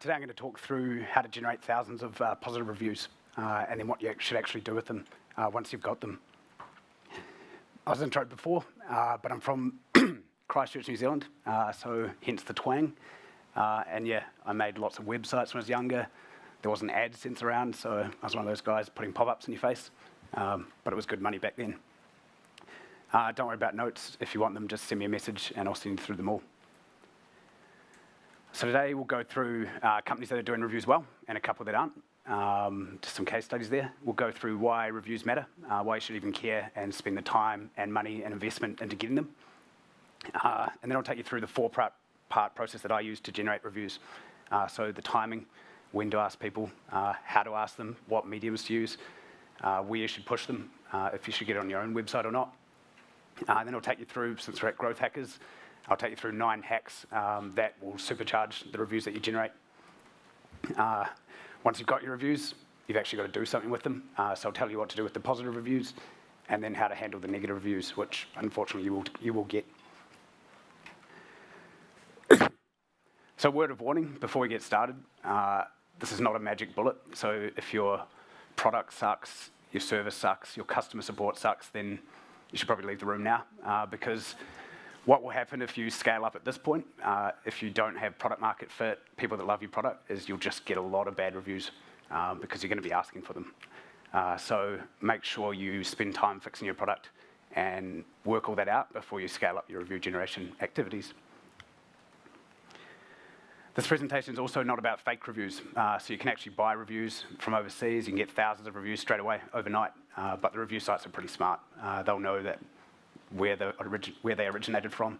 Today I'm going to talk through how to generate thousands of positive reviews and then what you should actually do with them once you've got them. I was introed before, but I'm from Christchurch, New Zealand, so hence the twang. And yeah, I made lots of websites when I was younger. There wasn't AdSense around, so I was one of those guys putting pop-ups in your face, but it was good money back then. Don't worry about notes. If you want them, just send me a message and I'll send you through them all. So today we'll go through companies that are doing reviews well and a couple that aren't. Just some case studies there. We'll go through why reviews matter, why you should even care and spend the time and money and investment into getting them. And then I'll take you through the four-part process that I use to generate reviews. So the timing, when to ask people, how to ask them, what mediums to use, where you should push them, if you should get it on your own website or not. And then I'll take you through, since we're at Growth Hackers, I'll take you through 9 hacks that will supercharge the reviews that you generate. Once you've got your reviews, you've actually got to do something with them. So I'll tell you what to do with the positive reviews and then how to handle the negative reviews, which unfortunately you will get. So word of warning before we get started, this is not a magic bullet. So if your product sucks, your service sucks, your customer support sucks, then you should probably leave the room now because what will happen if you scale up at this point, if you don't have product market fit, people that love your product, is you'll just get a lot of bad reviews because you're going to be asking for them. So make sure you spend time fixing your product and work all that out before you scale up your review generation activities. This presentation is also not about fake reviews. So you can actually buy reviews from overseas. You can get thousands of reviews straight away overnight. But the review sites are pretty smart. They'll know that where they originated from.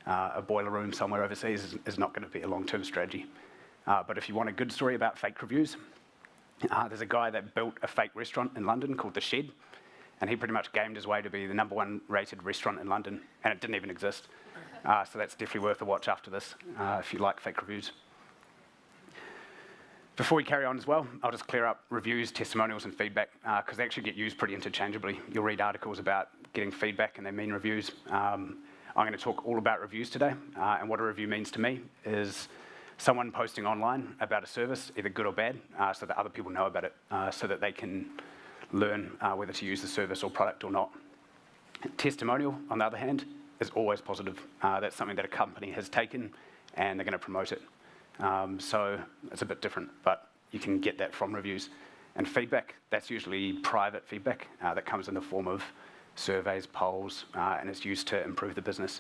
A boiler room somewhere overseas is not going to be a long-term strategy. But if you want a good story about fake reviews, there's a guy that built a fake restaurant in London called The Shed, and he pretty much gamed his way to be the #1 rated restaurant in London, and it didn't even exist. So that's definitely worth a watch after this if you like fake reviews. Before we carry on as well, I'll just clear up reviews, testimonials, and feedback because they actually get used pretty interchangeably. You'll read articles about getting feedback and they mean reviews. I'm going to talk all about reviews today, and what a review means to me is someone posting online about a service, either good or bad, so that other people know about it, so that they can learn whether to use the service or product or not. Testimonial, on the other hand, is always positive. That's something that a company has taken and they're going to promote it. So it's a bit different, but you can get that from reviews. And feedback, that's usually private feedback that comes in the form of surveys, polls, and it's used to improve the business.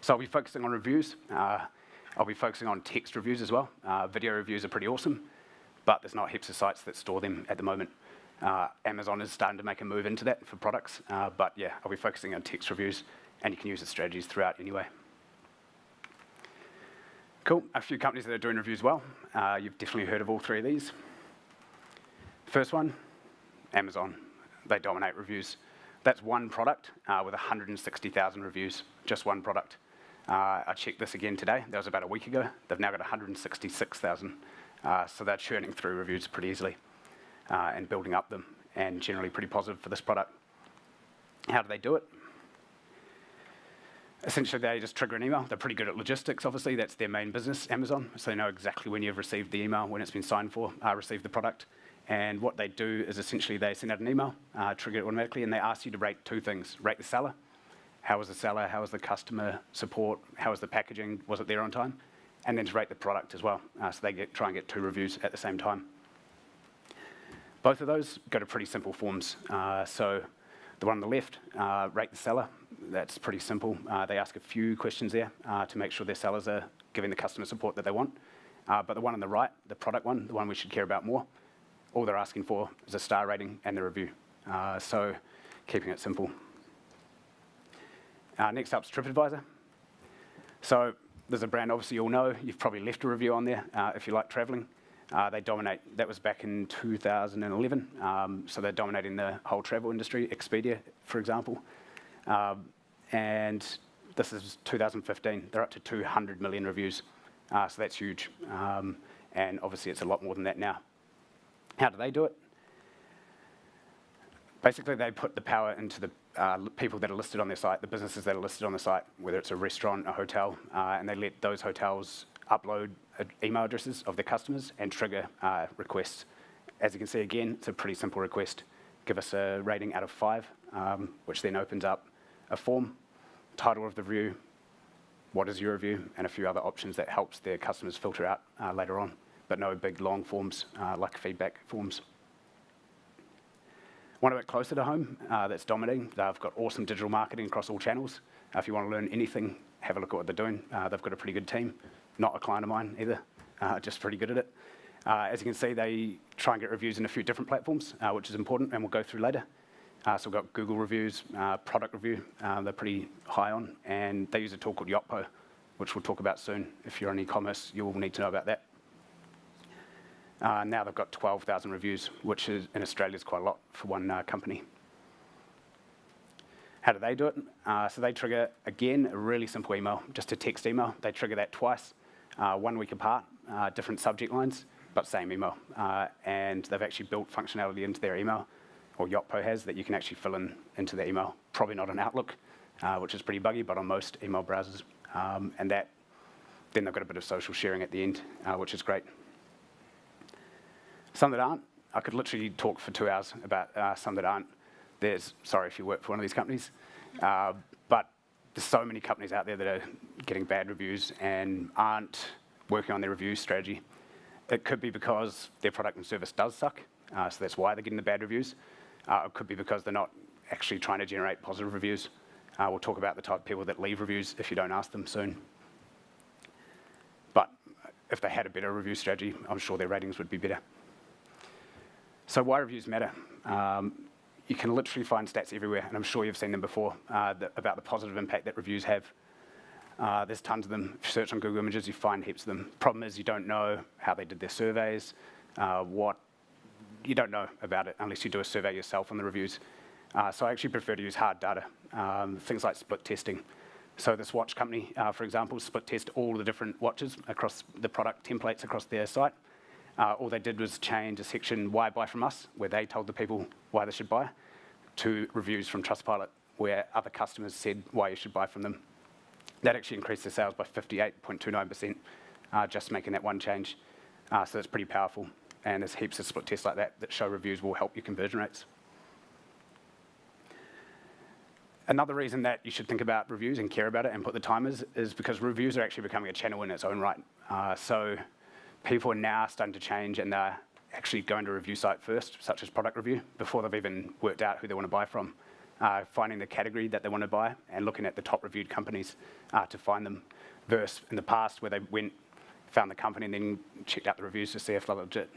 So I'll be focusing on reviews. I'll be focusing on text reviews as well. Video reviews are pretty awesome, but there's not heaps of sites that store them at the moment. Amazon is starting to make a move into that for products, but yeah, I'll be focusing on text reviews, and you can use the strategies throughout anyway. Cool, a few companies that are doing reviews well. You've definitely heard of all 3 of these. First one, Amazon. They dominate reviews. That's one product with 160,000 reviews, just one product. I checked this again today. That was about a week ago. They've now got 166,000. So they're churning through reviews pretty easily and building up them, and generally pretty positive for this product. How do they do it? Essentially, they just trigger an email. They're pretty good at logistics, obviously. That's their main business, Amazon. So they know exactly when you've received the email, when it's been signed for, received the product. And what they do is essentially they send out an email, trigger it automatically, and they ask you to rate 2 things. Rate the seller. How was the seller? How was the customer support? How was the packaging? Was it there on time? And then to rate the product as well. So they try and get 2 reviews at the same time. Both of those go to pretty simple forms. So the one on the left, rate the seller. That's pretty simple. They ask a few questions there to make sure their sellers are giving the customer support that they want. But the one on the right, the product one, the one we should care about more, all they're asking for is a star rating and the review. So keeping it simple. Next up is TripAdvisor. So there's a brand obviously you'll know. You've probably left a review on there if you like traveling. They dominate. That was back in 2011. So they're dominating the whole travel industry, Expedia, for example. And this is 2015. They're up to 200 million reviews. So that's huge. And obviously it's a lot more than that now. How do they do it? Basically, they put the power into the people that are listed on their site, the businesses that are listed on the site, whether it's a restaurant, a hotel, and they let those hotels upload email addresses of their customers and trigger requests. As you can see again, it's a pretty simple request. Give us a rating out of 5, which then opens up a form, title of the review, what is your review, and a few other options that helps their customers filter out later on, but no big long forms like feedback forms. One a bit closer to home that's dominating, they've got awesome digital marketing across all channels. If you want to learn anything, have a look at what they're doing. They've got a pretty good team, not a client of mine either, just pretty good at it. As you can see, they try and get reviews in a few different platforms, which is important, and we'll go through later. So we've got Google reviews, product review, they're pretty high on, and they use a tool called Yotpo, which we'll talk about soon. If you're on e-commerce, you'll need to know about that. Now they've got 12,000 reviews, which is, in Australia is quite a lot for one company. How do they do it? So they trigger, again, a really simple email, just a text email. They trigger that twice, 1 week apart, different subject lines, but same email. And they've actually built functionality into their email, or Yotpo has, that you can actually fill into the email. Probably not on Outlook, which is pretty buggy, but on most email browsers. And that, then they've got a bit of social sharing at the end, which is great. Some that aren't, I could literally talk for 2 hours about some that aren't. Sorry if you work for one of these companies, but there's so many companies out there that are getting bad reviews and aren't working on their review strategy. It could be because their product and service does suck, so that's why they're getting the bad reviews. It could be because they're not actually trying to generate positive reviews. We'll talk about the type of people that leave reviews if you don't ask them soon. But if they had a better review strategy, I'm sure their ratings would be better. So why reviews matter? You can literally find stats everywhere, and I'm sure you've seen them before, about the positive impact that reviews have. There's tons of them. If you search on Google Images, you find heaps of them. Problem is you don't know how they did their surveys, you don't know about it unless you do a survey yourself on the reviews. So I actually prefer to use hard data, things like split testing. So this watch company, for example, split test all the different watches across the product templates across their site. All they did was change a section, why buy from us, where they told the people why they should buy, to reviews from Trustpilot, where other customers said why you should buy from them. That actually increased their sales by 58.29%, just making that one change. So that's pretty powerful. And there's heaps of split tests like that show reviews will help your conversion rates. Another reason that you should think about reviews and care about it and put the timers is because reviews are actually becoming a channel in its own right. So people are now starting to change, and they're actually going to a review site first, such as product review, before they've even worked out who they want to buy from. Finding the category that they want to buy and looking at the top reviewed companies to find them, versus in the past where they went, found the company and then checked out the reviews to see if they're legit.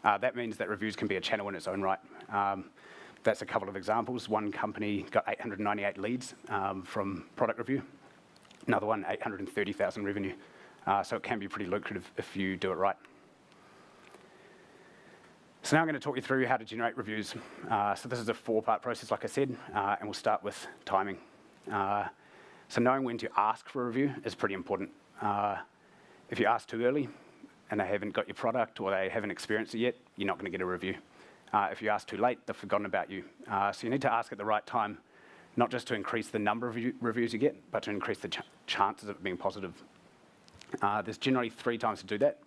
That means that reviews can be a channel in its own right. That's a couple of examples. One company got 898 leads from product review. Another one, 830,000 revenue. So it can be pretty lucrative if you do it right. So now I'm going to talk you through how to generate reviews. So this is a 4-part process, like I said, and we'll start with timing. So knowing when to ask for a review is pretty important. If you ask too early and they haven't got your product or they haven't experienced it yet, you're not going to get a review. If you ask too late, they've forgotten about you. So you need to ask at the right time, not just to increase the number of reviews you get, but to increase the chances of it being positive. There's generally 3 times to do that.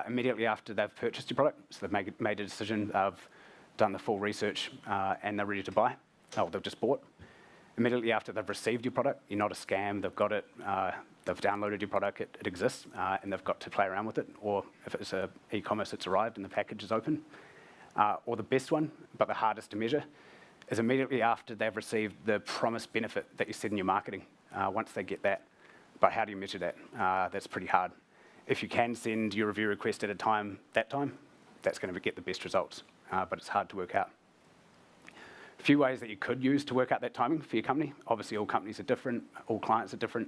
Immediately after they've purchased your product, so they've made a decision, they've done the full research, and they're ready to buy, or they've just bought. Immediately after they've received your product, you're not a scam, they've got it, they've downloaded your product, it exists, and they've got to play around with it, or if it's e-commerce, it's arrived and the package is open. Or the best one, but the hardest to measure, is immediately after they've received the promised benefit that you said in your marketing, once they get that. But how do you measure that? That's pretty hard. If you can send your review request at a time, that's going to get the best results, but it's hard to work out. A few ways that you could use to work out that timing for your company. Obviously, all companies are different, all clients are different,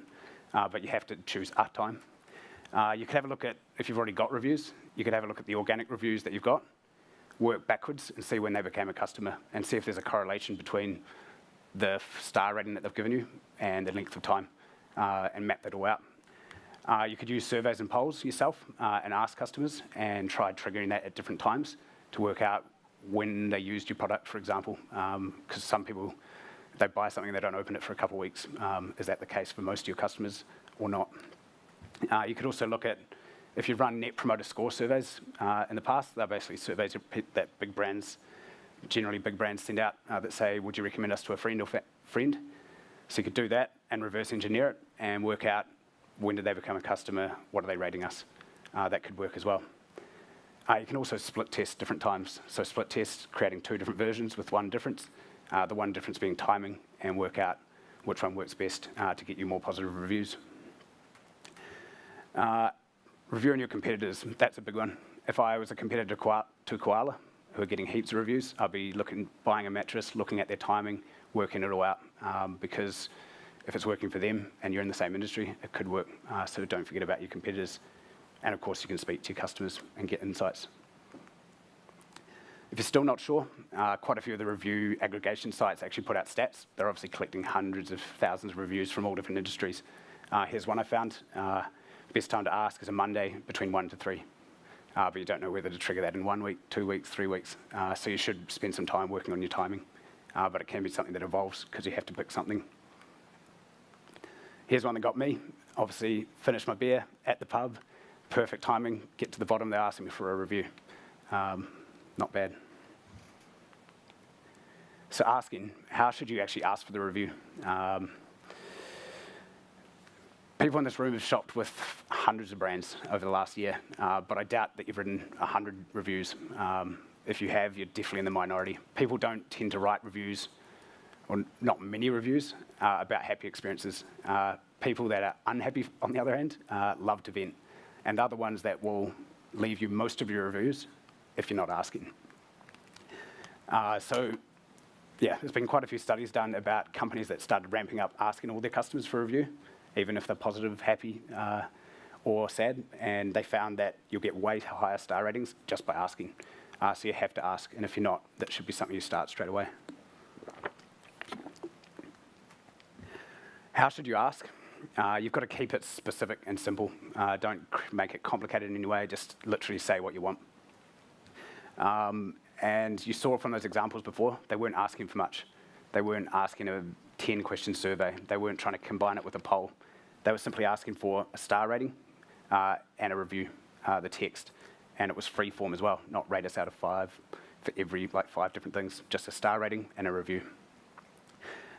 but you have to choose a time. You could have a look at, if you've already got reviews, you could have a look at the organic reviews that you've got, work backwards and see when they became a customer and see if there's a correlation between the star rating that they've given you and the length of time, and map that all out. You could use surveys and polls yourself and ask customers and try triggering that at different times to work out when they used your product, for example, because some people, they buy something and they don't open it for a couple of weeks. Is that the case for most of your customers or not? You could also look at, if you've run Net Promoter Score surveys in the past, they're basically surveys that big brands, generally big brands, send out that say, would you recommend us to a friend or friend? So you could do that and reverse engineer it and work out when did they become a customer, what are they rating us? That could work as well. You can also split test different times. So split test, creating 2 different versions with one difference. The one difference being timing, and work out which one works best to get you more positive reviews. Reviewing your competitors, that's a big one. If I was a competitor to Koala, who are getting heaps of reviews, I'd be buying a mattress, looking at their timing, working it all out, because if it's working for them and you're in the same industry, it could work. So don't forget about your competitors. And of course, you can speak to your customers and get insights. If you're still not sure, quite a few of the review aggregation sites actually put out stats. They're obviously collecting hundreds of thousands of reviews from all different industries. Here's one I found. Best time to ask is a Monday between 1 to 3. But you don't know whether to trigger that in 1 week, 2 weeks, 3 weeks. So you should spend some time working on your timing. But it can be something that evolves because you have to pick something. Here's one that got me. Obviously, finished my beer at the pub. Perfect timing. Get to the bottom, they're asking me for a review. Not bad. So asking, how should you actually ask for the review? People in this room have shopped with hundreds of brands over the last year, but I doubt that you've written 100 reviews. If you have, you're definitely in the minority. People don't tend to write reviews, or not many reviews, about happy experiences. People that are unhappy, on the other hand, love to vent. And they're the ones that will leave you most of your reviews if you're not asking. Yeah, there's been quite a few studies done about companies that started ramping up asking all their customers for a review, even if they're positive, happy, or sad, and they found that you'll get way higher star ratings just by asking. So you have to ask, and if you're not, that should be something you start straight away. How should you ask? You've got to keep it specific and simple. Don't make it complicated in any way, just literally say what you want. And you saw from those examples before, they weren't asking for much. They weren't asking a 10-question survey. They weren't trying to combine it with a poll. They were simply asking for a star rating and a review, the text. And it was free form as well, not rate us out of 5 for every 5 different things, just a star rating and a review.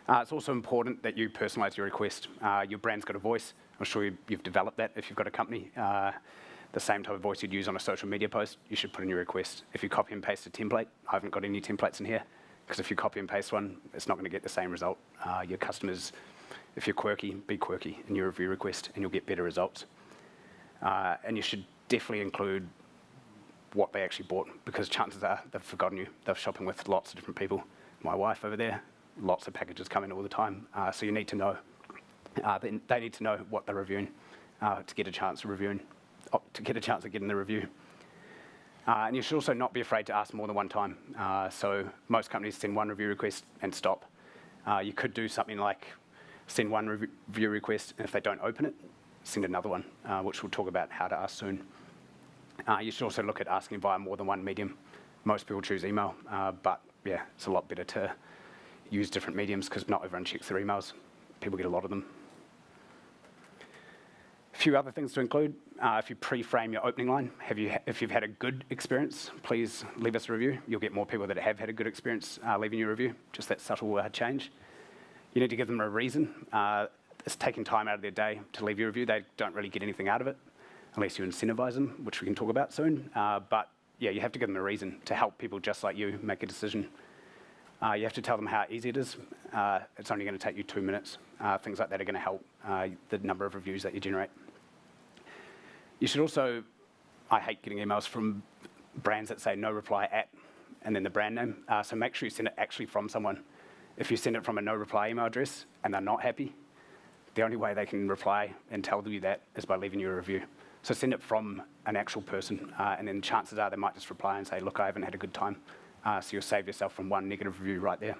It's also important that you personalize your request. Your brand's got a voice. I'm sure you've developed that if you've got a company. The same type of voice you'd use on a social media post, you should put in your request. If you copy and paste a template, I haven't got any templates in here, because if you copy and paste one, it's not going to get the same result. Your customers, if you're quirky, be quirky in your review request, and you'll get better results. And you should definitely include what they actually bought, because chances are they've forgotten you. They're shopping with lots of different people. My wife over there, lots of packages come in all the time. So you need to know, they need to know what they're reviewing to get a chance of reviewing, to get a chance of getting the review. And you should also not be afraid to ask more than one time. So most companies send one review request and stop. You could do something like send one review request, and if they don't open it, send another one, which we'll talk about how to ask soon. You should also look at asking via more than one medium. Most people choose email, but yeah, it's a lot better to use different mediums because not everyone checks their emails. People get a lot of them. A few other things to include. If you pre-frame your opening line, if you've had a good experience, please leave us a review. You'll get more people that have had a good experience leaving you a review, just that subtle change. You need to give them a reason. It's taking time out of their day to leave you a review. They don't really get anything out of it, unless you incentivize them, which we can talk about soon. But yeah, you have to give them a reason to help people just like you make a decision. You have to tell them how easy it is. It's only going to take you 2 minutes. Things like that are going to help the number of reviews that you generate. You should also, I hate getting emails from brands that say no reply at, and then the brand name. So make sure you send it actually from someone. If you send it from a no reply email address and they're not happy, the only way they can reply and tell you that is by leaving you a review. So send it from an actual person, and then chances are they might just reply and say, look, I haven't had a good time. So you'll save yourself from one negative review right there.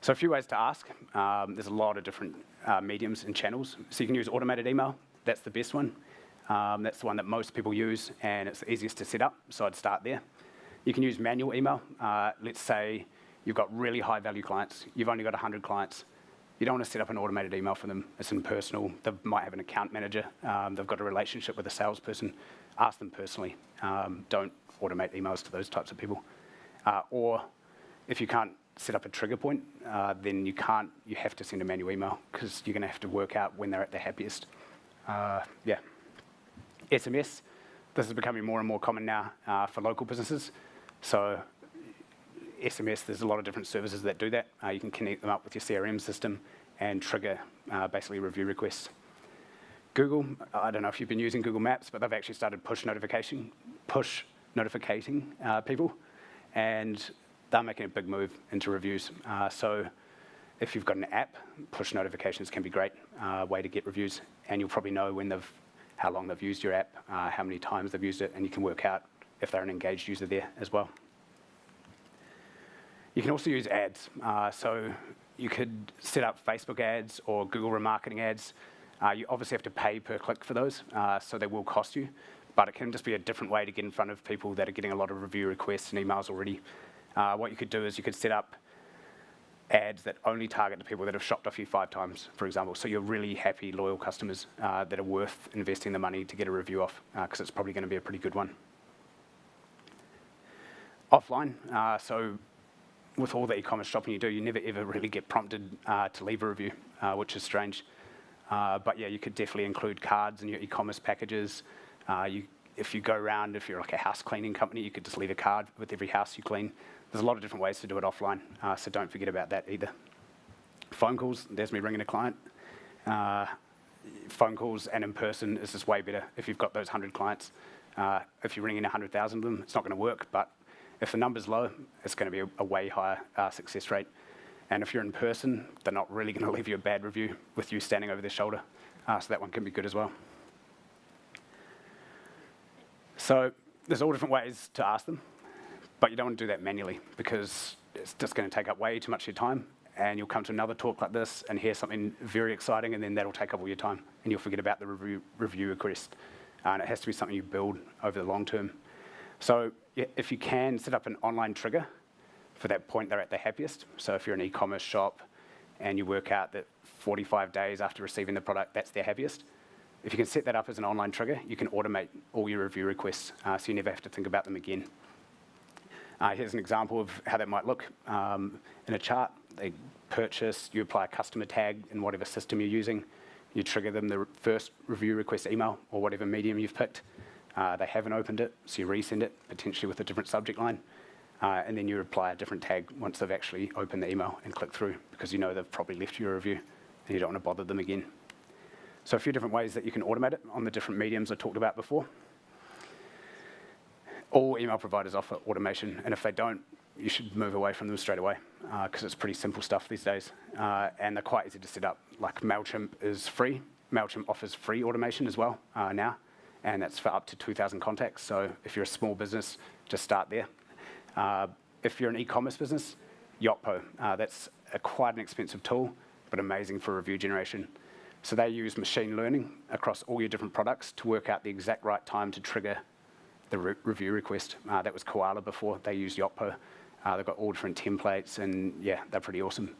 So a few ways to ask. There's a lot of different mediums and channels. So you can use automated email. That's the best one. That's the one that most people use, and it's the easiest to set up, so I'd start there. You can use manual email. Let's say you've got really high value clients. You've only got 100 clients. You don't want to set up an automated email for them. It's impersonal. They might have an account manager. They've got a relationship with a salesperson. Ask them personally. Don't automate emails to those types of people. Or if you can't set up a trigger point, then you have to send a manual email because you're going to have to work out when they're at their happiest. Yeah. SMS, this is becoming more and more common now for local businesses. So SMS, there's a lot of different services that do that. You can connect them up with your CRM system and trigger basically review requests. Google, I don't know if you've been using Google Maps, but they've actually started push notificating people, and they're making a big move into reviews. So if you've got an app, push notifications can be a great way to get reviews, and you'll probably know how long they've used your app, how many times they've used it, and you can work out if they're an engaged user there as well. You can also use ads. So you could set up Facebook ads or Google remarketing ads. You obviously have to pay per click for those, so they will cost you, but it can just be a different way to get in front of people that are getting a lot of review requests and emails already. What you could do is you could set up ads that only target the people that have shopped off you 5 times, for example. So you're really happy, loyal customers that are worth investing the money to get a review off, because it's probably going to be a pretty good one. Offline, so with all the e-commerce shopping you do, you never ever really get prompted to leave a review, which is strange. But yeah, you could definitely include cards in your e-commerce packages. If you go around, if you're like a house cleaning company, you could just leave a card with every house you clean. There's a lot of different ways to do it offline, so don't forget about that either. Phone calls, there's me ringing a client. Phone calls and in person is just way better if you've got those 100 clients. If you're ringing 100,000 of them, it's not going to work, but if the number's low, it's going to be a way higher success rate. And if you're in person, they're not really going to leave you a bad review with you standing over their shoulder. So that one can be good as well. So there's all different ways to ask them, but you don't want to do that manually because it's just going to take up way too much of your time, and you'll come to another talk like this and hear something very exciting, and then that'll take up all your time, and you'll forget about the review request. And it has to be something you build over the long term. So yeah, if you can set up an online trigger for that point they're at their happiest. So if you're an e-commerce shop and you work out that 45 days after receiving the product, that's their happiest. If you can set that up as an online trigger, you can automate all your review requests, so you never have to think about them again. Here's an example of how that might look. In a chart, they purchase, you apply a customer tag in whatever system you're using, you trigger them the first review request email or whatever medium you've picked. They haven't opened it, so you resend it, potentially with a different subject line. And then you apply a different tag once they've actually opened the email and clicked through, because you know they've probably left you a review and you don't want to bother them again. So a few different ways that you can automate it on the different mediums I talked about before. All email providers offer automation, and if they don't, you should move away from them straight away, because it's pretty simple stuff these days. And they're quite easy to set up. Like MailChimp is free. MailChimp offers free automation as well now, and that's for up to 2,000 contacts. So if you're a small business, just start there. If you're an e-commerce business, Yotpo. That's quite an expensive tool, but amazing for review generation. So they use machine learning across all your different products to work out the exact right time to trigger the review request. That was Koala before. They used Yotpo. They've got all different templates, and yeah, they're pretty awesome.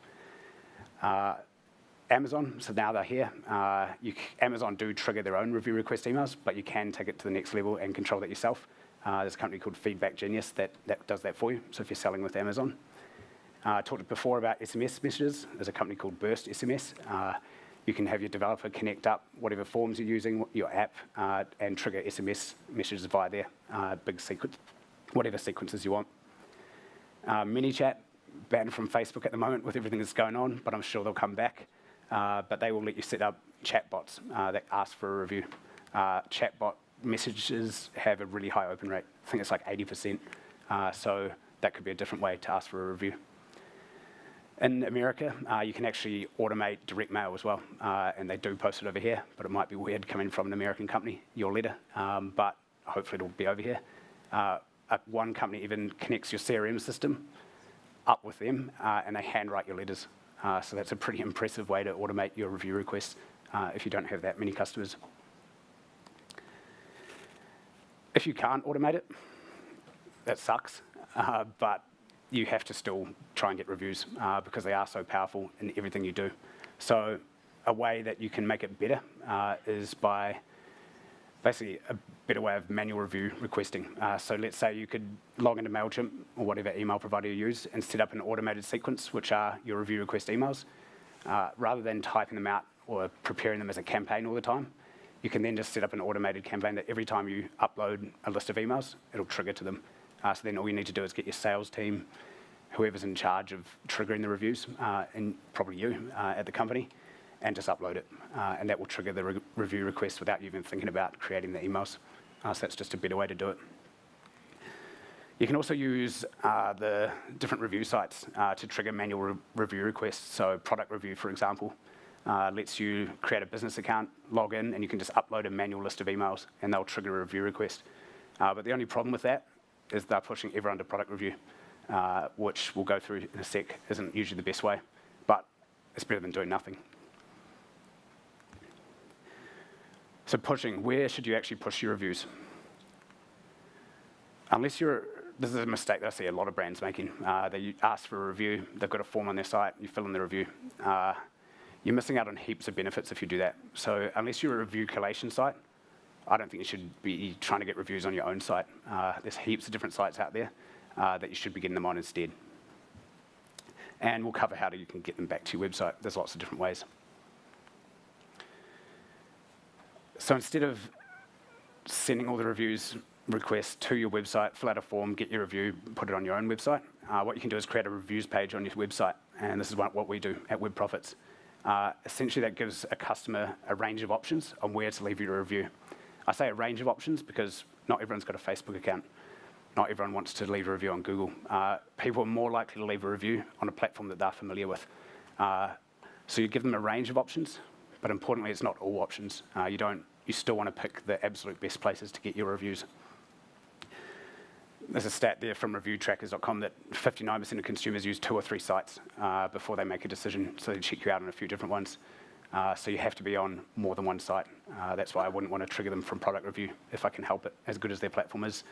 Amazon, so now they're here. Amazon do trigger their own review request emails, but you can take it to the next level and control that yourself. There's a company called Feedback Genius that does that for you, so if you're selling with Amazon. I talked before about SMS messages. There's a company called Burst SMS. You can have your developer connect up whatever forms you're using, your app, and trigger SMS messages via there, big sequence, whatever sequences you want. MiniChat, banned from Facebook at the moment with everything that's going on, but I'm sure they'll come back. But they will let you set up chatbots that ask for a review. Chatbot messages have a really high open rate. I think it's like 80%. So that could be a different way to ask for a review. In America, you can actually automate direct mail as well, and they do post it over here, but it might be weird coming from an American company, your letter, but hopefully it'll be over here. One company even connects your CRM system up with them, and they handwrite your letters. So that's a pretty impressive way to automate your review requests if you don't have that many customers. If you can't automate it, that sucks, but you have to still try and get reviews because they are so powerful in everything you do. So a way that you can make it better is by basically a better way of manual review requesting. So let's say you could log into MailChimp or whatever email provider you use and set up an automated sequence, which are your review request emails. Rather than typing them out or preparing them as a campaign all the time, you can then just set up an automated campaign that every time you upload a list of emails, it'll trigger to them. So then all you need to do is get your sales team, whoever's in charge of triggering the reviews, and probably you at the company, and just upload it. And that will trigger the review request without you even thinking about creating the emails. So that's just a better way to do it. You can also use the different review sites to trigger manual review requests. So Product Review, for example, lets you create a business account, log in, and you can just upload a manual list of emails, and they'll trigger a review request. But the only problem with that is they're pushing everyone to Product Review, which we'll go through in a sec, isn't usually the best way, but it's better than doing nothing. So pushing, where should you actually push your reviews? Unless this is a mistake that I see a lot of brands making. They ask for a review, they've got a form on their site, you fill in the review. You're missing out on heaps of benefits if you do that. So unless you're a review collation site, I don't think you should be trying to get reviews on your own site. There's heaps of different sites out there that you should be getting them on instead. And we'll cover how you can get them back to your website. There's lots of different ways. So instead of sending all the reviews requests to your website, fill out a form, get your review, put it on your own website, what you can do is create a reviews page on your website. And this is what we do at Web Profits. Essentially, that gives a customer a range of options on where to leave your review. I say a range of options because not everyone's got a Facebook account. Not everyone wants to leave a review on Google. People are more likely to leave a review on a platform that they're familiar with. So you give them a range of options, but importantly, it's not all options. You still want to pick the absolute best places to get your reviews. There's a stat there from reviewtrackers.com that 59% of consumers use 2 or 3 sites before they make a decision, so they check you out on a few different ones. So you have to be on more than one site. That's why I wouldn't want to trigger them from Product Review if I can help it, as good as their platform is.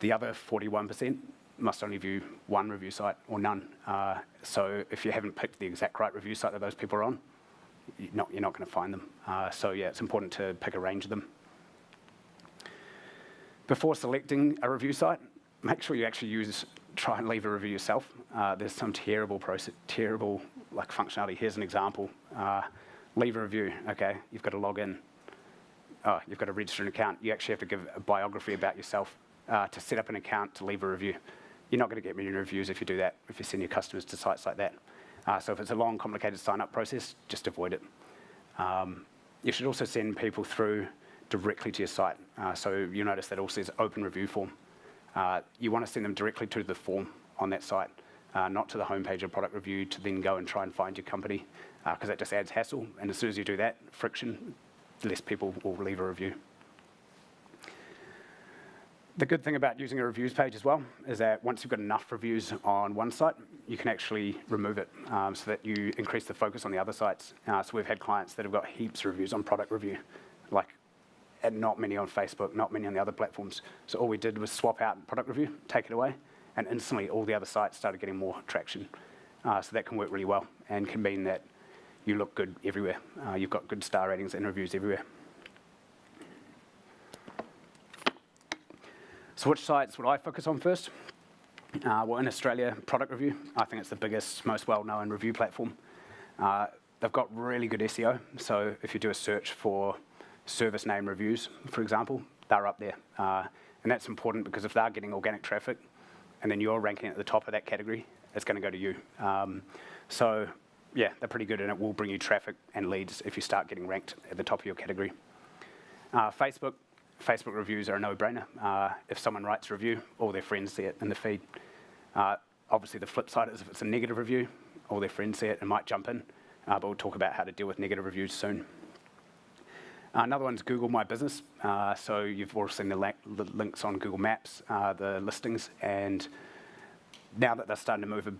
The other 41% must only view one review site or none. So if you haven't picked the exact right review site that those people are on, you're not going to find them. So yeah, it's important to pick a range of them. Before selecting a review site, make sure you actually try and leave a review yourself. There's some terrible functionality. Here's an example. Leave a review. Okay, you've got to log in. Oh, you've got to register an account. You actually have to give a biography about yourself to set up an account to leave a review. You're not going to get many reviews if you do that, if you send your customers to sites like that. So if it's a long, complicated sign-up process, just avoid it. You should also send people through directly to your site. So you'll notice that also says open review form. You want to send them directly to the form on that site, not to the homepage of Product Review to then go and try and find your company, because that just adds hassle. And as soon as you do that, friction, less people will leave a review. The good thing about using a reviews page as well is that once you've got enough reviews on one site, you can actually remove it so that you increase the focus on the other sites. So we've had clients that have got heaps of reviews on Product Review, and not many on Facebook, not many on the other platforms. So all we did was swap out Product Review, take it away, and instantly all the other sites started getting more traction. So that can work really well and can mean that you look good everywhere. You've got good star ratings and reviews everywhere. So which sites would I focus on first? Well, in Australia, Product Review. I think it's the biggest, most well-known review platform. They've got really good SEO. So if you do a search for service name reviews, for example, they're up there. And that's important because if they're getting organic traffic and then you're ranking at the top of that category, it's going to go to you. So yeah, they're pretty good and it will bring you traffic and leads if you start getting ranked at the top of your category. Facebook reviews are a no-brainer. If someone writes a review, all their friends see it in the feed. Obviously, the flip side is if it's a negative review, all their friends see it and might jump in. But we'll talk about how to deal with negative reviews soon. Another one's Google My Business. So you've all seen the links on Google Maps, the listings, and now that they're starting to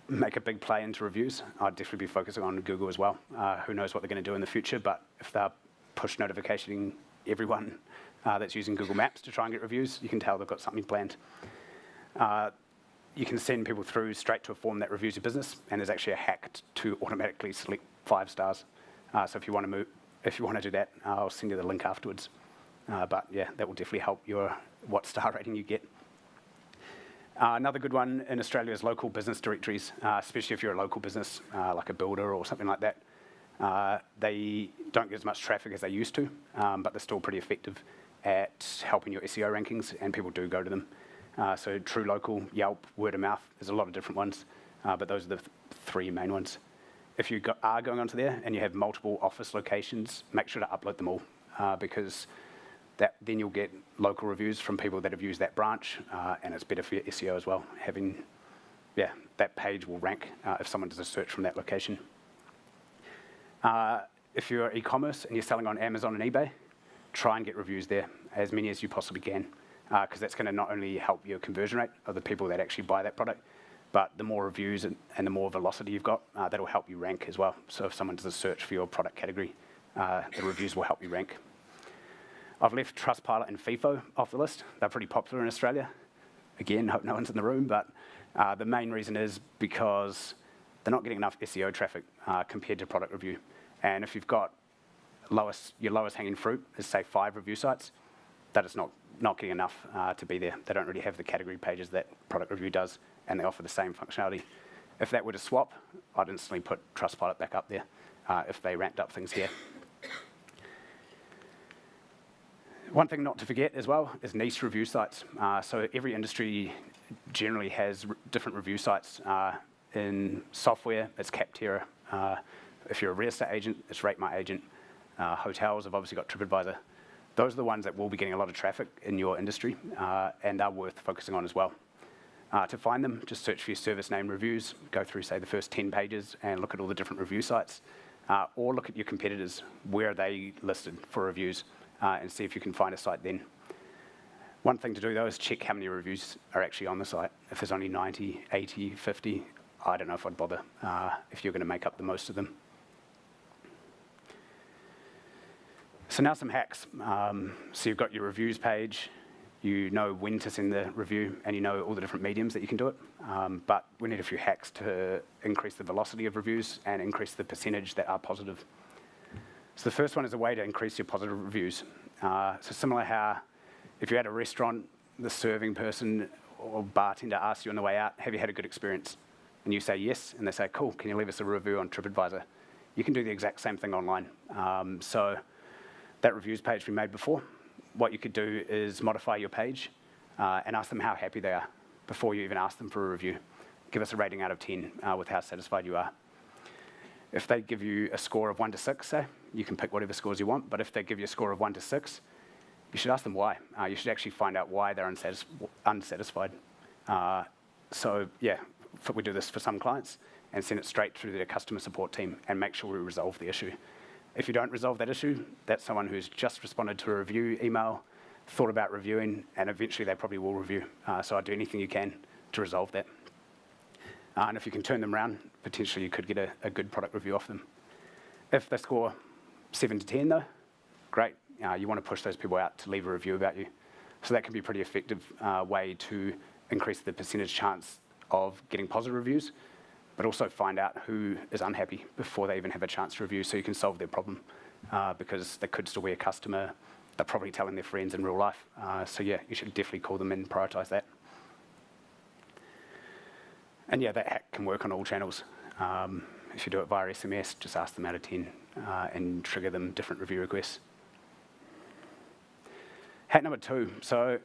make a big play into reviews, I'd definitely be focusing on Google as well. Who knows what they're going to do in the future, but if they're push notificating everyone that's using Google Maps to try and get reviews, you can tell they've got something planned. You can send people through straight to a form that reviews your business, and there's actually a hack to automatically select 5 stars. So if you want to do that, I'll send you the link afterwards. But yeah, that will definitely help what star rating you get. Another good one in Australia is local business directories, especially if you're a local business, like a builder or something like that. They don't get as much traffic as they used to, but they're still pretty effective at helping your SEO rankings, and people do go to them. So True Local, Yelp, word of mouth, there's a lot of different ones, but those are the 3 main ones. If you are going onto there and you have multiple office locations, make sure to upload them all, because then you'll get local reviews from people that have used that branch, and it's better for your SEO as well. That page will rank if someone does a search from that location. If you're e-commerce and you're selling on Amazon and eBay, try and get reviews there, as many as you possibly can, because that's going to not only help your conversion rate of the people that actually buy that product, but the more reviews and the more velocity you've got, that'll help you rank as well. So if someone does a search for your product category, the reviews will help you rank. I've left Trustpilot and FIFO off the list. They're pretty popular in Australia. Again, hope no one's in the room, but the main reason is because they're not getting enough SEO traffic compared to product review. And if you've got your lowest hanging fruit is, say, 5 review sites, that is not getting enough to be there. They don't really have the category pages that product review does, and they offer the same functionality. If that were to swap, I'd instantly put Trustpilot back up there if they ranked up things here. One thing not to forget as well is niche review sites. So every industry generally has different review sites. In software, it's Capterra. If you're a real estate agent, it's Rate My Agent. Hotels have obviously got TripAdvisor. Those are the ones that will be getting a lot of traffic in your industry, and are worth focusing on as well. To find them, just search for your service name reviews, go through, say, the first 10 pages and look at all the different review sites, or look at your competitors, where are they listed for reviews, and see if you can find a site then. One thing to do, though, is check how many reviews are actually on the site. If there's only 90, 80, 50, I don't know if I'd bother if you're going to make up the most of them. So now some hacks. So you've got your reviews page, you know when to send the review, and you know all the different mediums that you can do it. But we need a few hacks to increase the velocity of reviews and increase the percentage that are positive. So the first one is a way to increase your positive reviews. So similar how if you're at a restaurant, the serving person or bartender asks you on the way out, have you had a good experience? And you say yes, and they say, cool, can you leave us a review on TripAdvisor? You can do the exact same thing online. So that reviews page we made before, what you could do is modify your page and ask them how happy they are before you even ask them for a review. Give us a rating out of 10 with how satisfied you are. If they give you a score of 1 to 6, say, you can pick whatever scores you want, but if they give you a score of 1 to 6, you should ask them why. You should actually find out why they're unsatisfied. So yeah, we do this for some clients and send it straight through their customer support team and make sure we resolve the issue. If you don't resolve that issue, that's someone who's just responded to a review email, thought about reviewing, and eventually they probably will review. So I'd do anything you can to resolve that. And if you can turn them around, potentially you could get a good product review off them. If they score 7 to 10 though, great. You want to push those people out to leave a review about you. So that can be a pretty effective way to increase the percentage chance of getting positive reviews, but also find out who is unhappy before they even have a chance to review so you can solve their problem, because they could still be a customer. They're probably telling their friends in real life. So yeah, you should definitely call them and prioritize that. And yeah, that hack can work on all channels. If you do it via SMS, just ask them out of 10 and trigger them different review requests. Hack number 2. So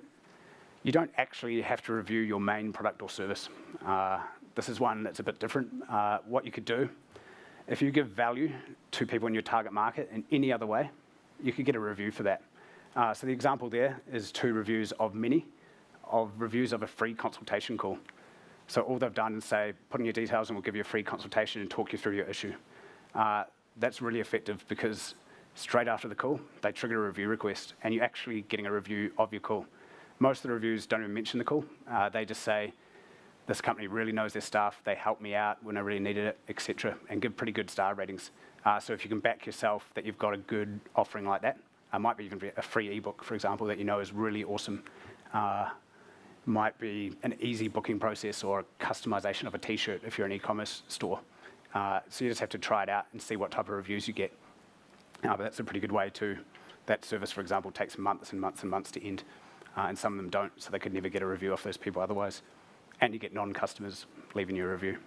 you don't actually have to review your main product or service. This is one that's a bit different. What you could do, if you give value to people in your target market in any other way, you could get a review for that. So the example there is 2 reviews of many, of reviews of a free consultation call. So all they've done is say, put in your details and we'll give you a free consultation and talk you through your issue. That's really effective because straight after the call, they trigger a review request and you're actually getting a review of your call. Most of the reviews don't even mention the call. They just say, this company really knows their staff, they helped me out when I really needed it, etc., and give pretty good star ratings. So if you can back yourself that you've got a good offering like that, might be even a free ebook, for example, that you know is really awesome. Might be an easy booking process or a customization of a t-shirt if you're an e-commerce store. So you just have to try it out and see what type of reviews you get. But that's a pretty good way to, that service, for example, takes months and months and months to end, and some of them don't, so they could never get a review off those people otherwise. And you get non-customers leaving you a review.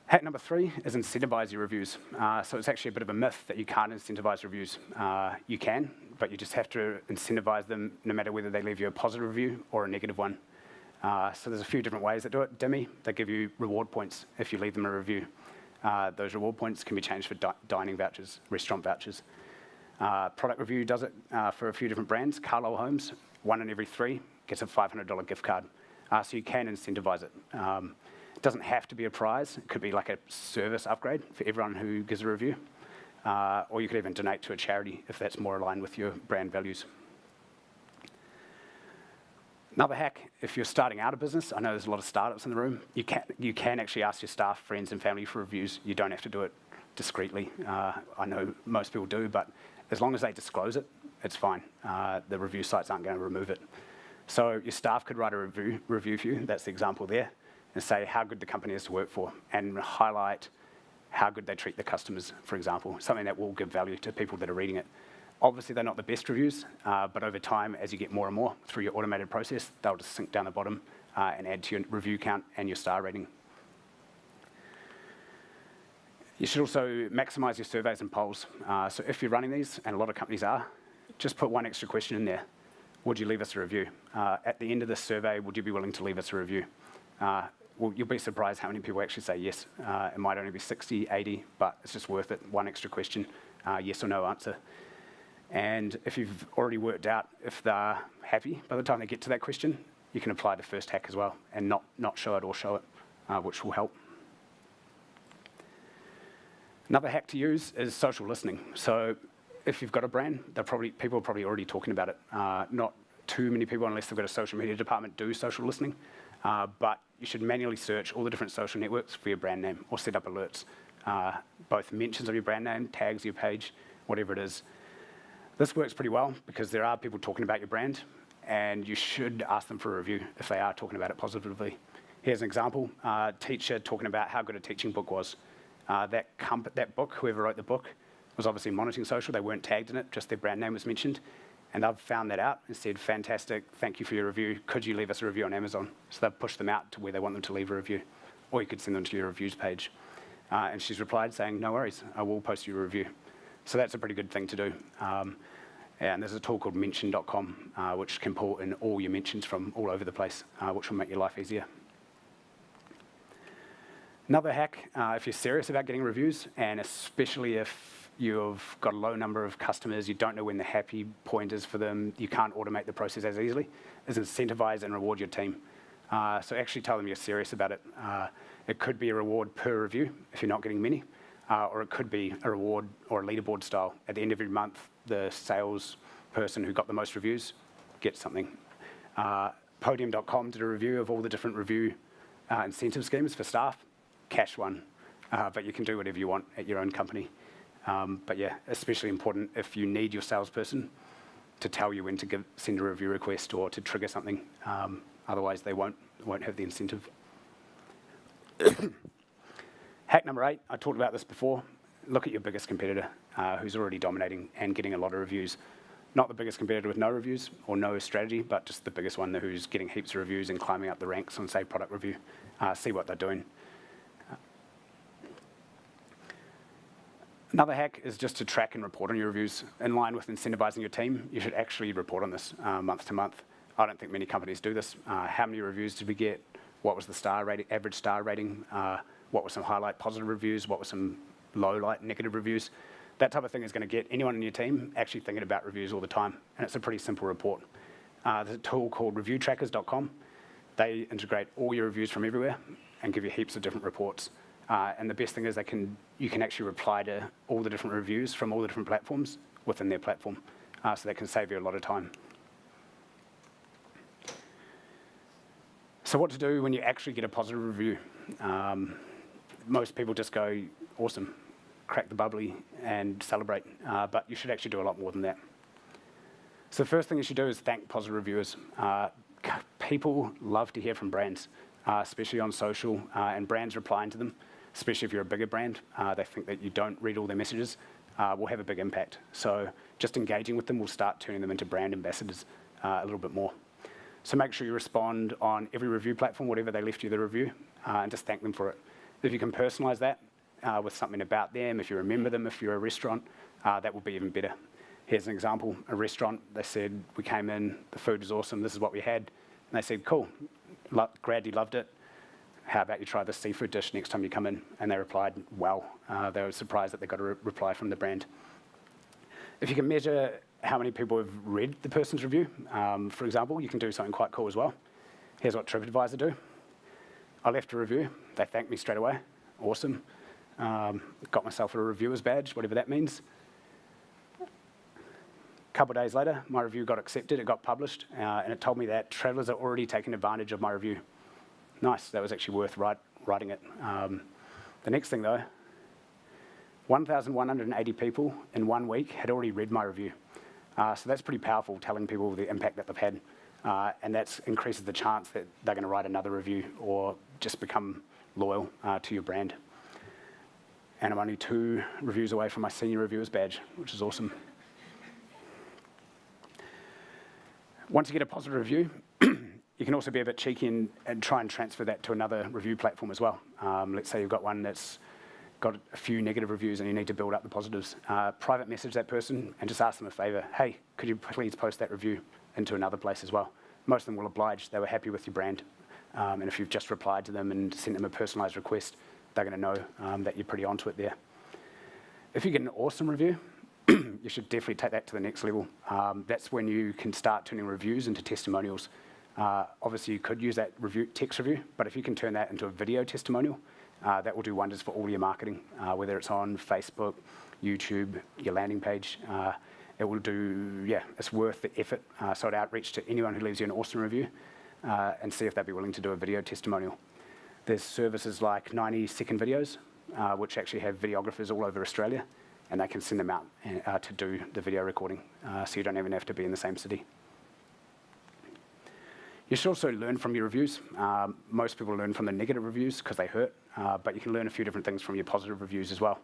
Hack number 3 is incentivize your reviews. So it's actually a bit of a myth that you can't incentivize reviews. You can, but you just have to incentivize them no matter whether they leave you a positive review or a negative one. So there's a few different ways that do it. Dimmy, they give you reward points if you leave them a review. Those reward points can be changed for dining vouchers, restaurant vouchers. Product Review does it for a few different brands. Carlisle Homes, 1 in every 3 gets a $500 gift card. So you can incentivize it. It doesn't have to be a prize. It could be like a service upgrade for everyone who gives a review. Or you could even donate to a charity if that's more aligned with your brand values. Another hack, if you're starting out a business, I know there's a lot of startups in the room, you can actually ask your staff, friends and family for reviews. You don't have to do it discreetly. I know most people do, but as long as they disclose it, it's fine. The review sites aren't going to remove it. So your staff could write a review for you, that's the example there, and say how good the company is to work for, and highlight how good they treat the customers, for example, something that will give value to people that are reading it. Obviously, they're not the best reviews, but over time, as you get more and more through your automated process, they'll just sink down the bottom and add to your review count and your star rating. You should also maximize your surveys and polls. So if you're running these, and a lot of companies are, just put one extra question in there. Would you leave us a review? At the end of this survey, would you be willing to leave us a review? Well, you'll be surprised how many people actually say yes. It might only be 60, 80, but it's just worth it. One extra question, yes or no answer. And if you've already worked out if they're happy by the time they get to that question, you can apply the first hack as well and not show it or show it, which will help. Another hack to use is social listening. So if you've got a brand, people are probably already talking about it. Not too many people, unless they've got a social media department, do social listening. But you should manually search all the different social networks for your brand name or set up alerts. Both mentions of your brand name, tags your page, whatever it is. This works pretty well because there are people talking about your brand, and you should ask them for a review if they are talking about it positively. Here's an example, teacher talking about how good a teaching book was. That book, whoever wrote the book, was obviously monitoring social. They weren't tagged in it, just their brand name was mentioned. And I've found that out and said, fantastic, thank you for your review. Could you leave us a review on Amazon? So they've pushed them out to where they want them to leave a review. Or you could send them to your reviews page. And she's replied saying, no worries, I will post you a review. So that's a pretty good thing to do. And there's a tool called mention.com, which can pull in all your mentions from all over the place, which will make your life easier. Another hack, if you're serious about getting reviews, and especially if you've got a low number of customers, you don't know when the happy point is for them, you can't automate the process as easily, is incentivize and reward your team. So actually tell them you're serious about it. It could be a reward per review if you're not getting many, or it could be a reward or a leaderboard style. At the end of every month, the sales person who got the most reviews gets something. Podium.com did a review of all the different review incentive schemes for staff. Cash one, but you can do whatever you want at your own company. But yeah, especially important if you need your salesperson to tell you when to send a review request or to trigger something. Otherwise, they won't have the incentive. Hack number 8, I talked about this before. Look at your biggest competitor who's already dominating and getting a lot of reviews. Not the biggest competitor with no reviews or no strategy, but just the biggest one who's getting heaps of reviews and climbing up the ranks on, say, product review. See what they're doing. Another hack is just to track and report on your reviews. In line with incentivizing your team, you should actually report on this month to month. I don't think many companies do this. How many reviews did we get? What was the star rating, average star rating? What were some highlight positive reviews? What were some low light negative reviews? That type of thing is going to get anyone in your team actually thinking about reviews all the time. And it's a pretty simple report. There's a tool called reviewtrackers.com. They integrate all your reviews from everywhere and give you heaps of different reports. And the best thing is you can actually reply to all the different reviews from all the different platforms within their platform. So that can save you a lot of time. So what to do when you actually get a positive review? Most people just go, awesome, crack the bubbly and celebrate. But you should actually do a lot more than that. So the first thing you should do is thank positive reviewers. People love to hear from brands. especially on social, and brands replying to them, especially if you're a bigger brand, they think that you don't read all their messages, will have a big impact. So just engaging with them will start turning them into brand ambassadors a little bit more. So make sure you respond on every review platform, whatever they left you the review, and just thank them for it. If you can personalize that with something about them, if you remember them, if you're a restaurant, that will be even better. Here's an example, a restaurant, they said, we came in, the food was awesome, this is what we had. And they said, cool, glad you loved it. How about you try this seafood dish next time you come in? And they replied, wow. They were surprised that they got a reply from the brand. If you can measure how many people have read the person's review, for example, you can do something quite cool as well. Here's what TripAdvisor do. I left a review, they thanked me straight away, awesome. Got myself a reviewer's badge, whatever that means. A couple of days later, my review got accepted, it got published, and it told me that travelers are already taking advantage of my review. Nice, that was actually worth writing it. The next thing though, 1,180 people in 1 week had already read my review. So that's pretty powerful, telling people the impact that they've had. And that increases the chance that they're gonna write another review or just become loyal to your brand. And I'm only 2 reviews away from my senior reviewer's badge, which is awesome. Once you get a positive review, you can also be a bit cheeky and try and transfer that to another review platform as well. Let's say you've got one that's got a few negative reviews and you need to build up the positives. Private message that person and just ask them a favor. Hey, could you please post that review into another place as well? Most of them will oblige. They were happy with your brand. And if you've just replied to them and sent them a personalized request, they're gonna know that you're pretty onto it there. If you get an awesome review, you should definitely take that to the next level. That's when you can start turning reviews into testimonials. Obviously, you could use that text review, but if you can turn that into a video testimonial, that will do wonders for all your marketing, whether it's on Facebook, YouTube, your landing page. It will do, yeah, it's worth the effort. So I'd outreach to anyone who leaves you an awesome review and see if they'd be willing to do a video testimonial. There's services like 90-second videos, which actually have videographers all over Australia, and they can send them out to do the video recording, so you don't even have to be in the same city. You should also learn from your reviews. Most people learn from the negative reviews because they hurt, but you can learn a few different things from your positive reviews as well.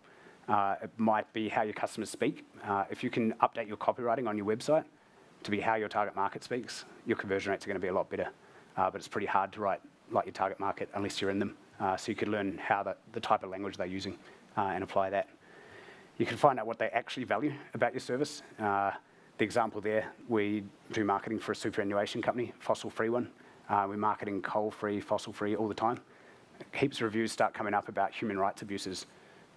It might be how your customers speak. If you can update your copywriting on your website to be how your target market speaks, your conversion rates are going to be a lot better. But it's pretty hard to write like your target market unless you're in them. So you could learn how the type of language they're using and apply that. You can find out what they actually value about your service. The example there, we do marketing for a superannuation company, fossil-free one. We're marketing coal-free, fossil-free all the time. Heaps of reviews start coming up about human rights abuses.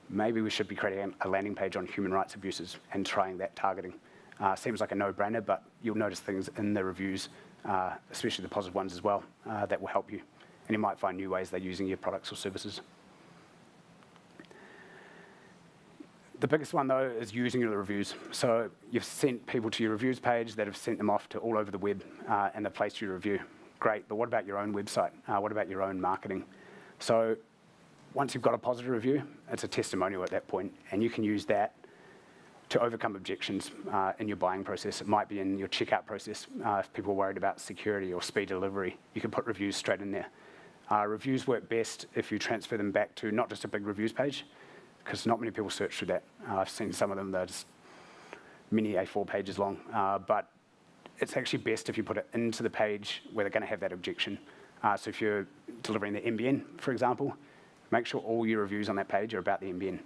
Maybe we should be creating a landing page on human rights abuses and trying that targeting. Seems like a no-brainer, but you'll notice things in the reviews, especially the positive ones as well, that will help you. And you might find new ways they're using your products or services. The biggest one, though, is using your reviews. So you've sent people to your reviews page that have sent them off to all over the web and they've placed your review. Great, but what about your own website? What about your own marketing? So once you've got a positive review, it's a testimonial at that point, and you can use that to overcome objections in your buying process. It might be in your checkout process. If people are worried about security or speed delivery, you can put reviews straight in there. Reviews work best if you transfer them back to not just a big reviews page, because not many people search through that. I've seen some of them that are just mini A4 pages long, but it's actually best if you put it into the page where they're going to have that objection. So if you're delivering the NBN, for example, make sure all your reviews on that page are about the NBN.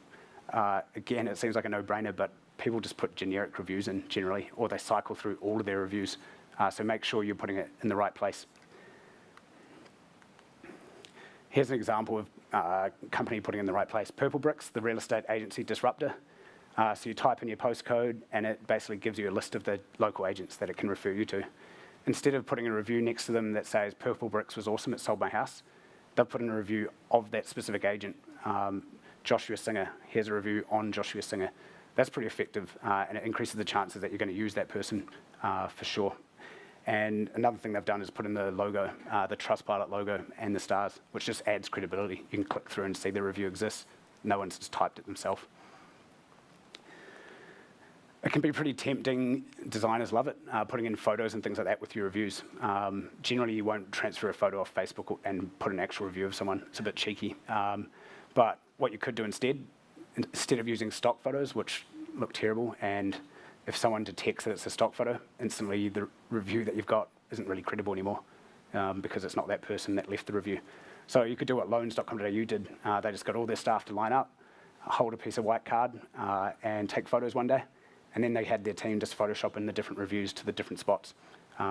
Again, it seems like a no-brainer, but people just put generic reviews in generally, or they cycle through all of their reviews. So make sure you're putting it in the right place. Here's an example of a company putting in the right place. Purple Bricks, the real estate agency disruptor. So you type in your postcode and it basically gives you a list of the local agents that it can refer you to. Instead of putting a review next to them that says Purple Bricks was awesome, it sold my house, they'll put in a review of that specific agent. Joshua Singer, here's a review on Joshua Singer. That's pretty effective and it increases the chances that you're going to use that person for sure. And another thing they've done is put in the logo, the Trustpilot logo and the stars, which just adds credibility. You can click through and see the review exists. No one's just typed it themselves. It can be pretty tempting. Designers love it, putting in photos and things like that with your reviews. Generally, you won't transfer a photo off Facebook and put an actual review of someone. It's a bit cheeky. But what you could do instead of using stock photos, which look terrible, and if someone detects that it's a stock photo, instantly the review that you've got isn't really credible anymore because it's not that person that left the review. So you could do what loans.com.au did. They just got all their staff to line up, hold a piece of white card, and take photos one day. And then they had their team just Photoshop in the different reviews to the different spots,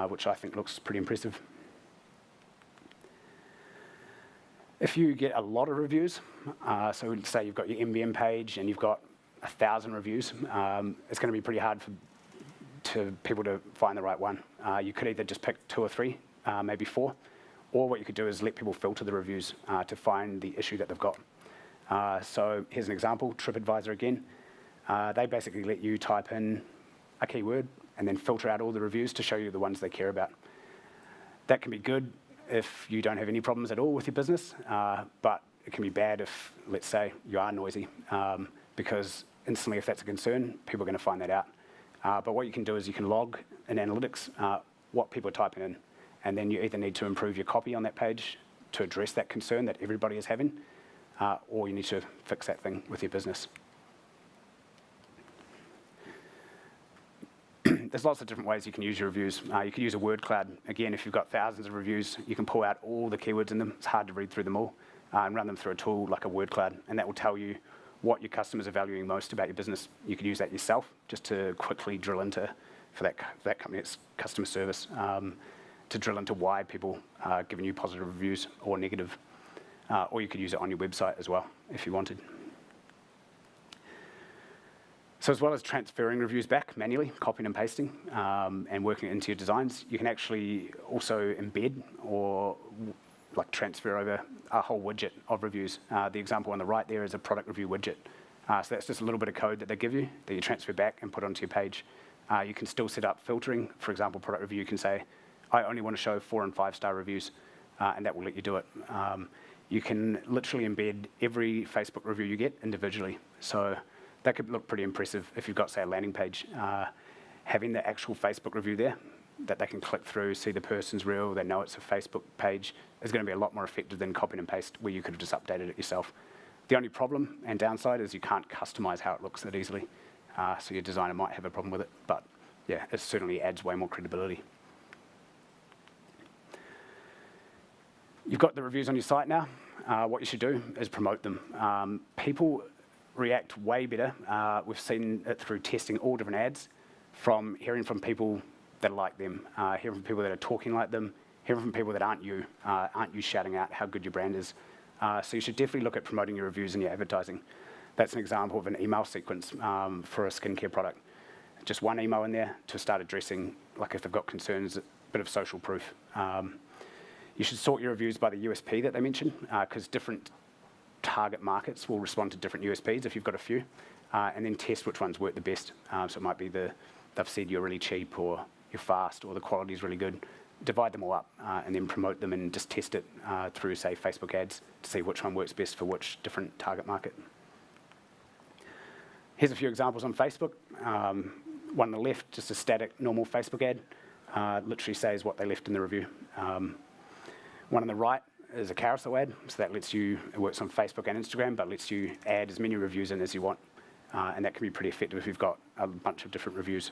which I think looks pretty impressive. If you get a lot of reviews, so say you've got your MBM page and you've got 1,000 reviews, it's going to be pretty hard for people to find the right one. You could either just pick 2 or 3, maybe 4, or what you could do is let people filter the reviews to find the issue that they've got. So here's an example, TripAdvisor again. They basically let you type in a keyword and then filter out all the reviews to show you the ones they care about. That can be good if you don't have any problems at all with your business, but it can be bad if, let's say, you are noisy, because instantly if that's a concern, people are going to find that out. But what you can do is you can log in analytics what people are typing in, and then you either need to improve your copy on that page to address that concern that everybody is having, or you need to fix that thing with your business. There's lots of different ways you can use your reviews. You can use a word cloud. Again, if you've got thousands of reviews, you can pull out all the keywords in them. It's hard to read through them all, and run them through a tool like a word cloud, and that will tell you what your customers are valuing most about your business. You could use that yourself just to quickly drill into, for that company, it's customer service, to drill into why people are giving you positive reviews or negative. Or you could use it on your website as well if you wanted. So as well as transferring reviews back manually, copying and pasting, and working it into your designs, you can actually also embed or like transfer over a whole widget of reviews. The example on the right there is a product review widget. So that's just a little bit of code that they give you that you transfer back and put onto your page. You can still set up filtering. For example, product review, you can say, I only want to show 4- and 5-star reviews, and that will let you do it. You can literally embed every Facebook review you get individually. So that could look pretty impressive if you've got, say, a landing page. Having the actual Facebook review there that they can click through, see the person's real, they know it's a Facebook page, is going to be a lot more effective than copy and paste where you could have just updated it yourself. The only problem and downside is you can't customize how it looks that easily. So your designer might have a problem with it, but yeah, it certainly adds way more credibility. You've got the reviews on your site now. What you should do is promote them. People react way better. We've seen it through testing all different ads, from hearing from people that are like them, hearing from people that are talking like them, hearing from people that aren't you shouting out how good your brand is. So you should definitely look at promoting your reviews in your advertising. That's an example of an email sequence for a skincare product. Just one email in there to start addressing, like if they've got concerns, a bit of social proof. You should sort your reviews by the USP that they mention, because different target markets will respond to different USPs if you've got a few, and then test which ones work the best. So it might be they've said you're really cheap, or you're fast, or the quality is really good. Divide them all up and then promote them and just test it through, say, Facebook ads to see which one works best for which different target market. Here's a few examples on Facebook. One on the left, just a static, normal Facebook ad, literally says what they left in the review. One on the right is a carousel ad, so that lets you, it works on Facebook and Instagram, but lets you add as many reviews in as you want. And that can be pretty effective if you've got a bunch of different reviews.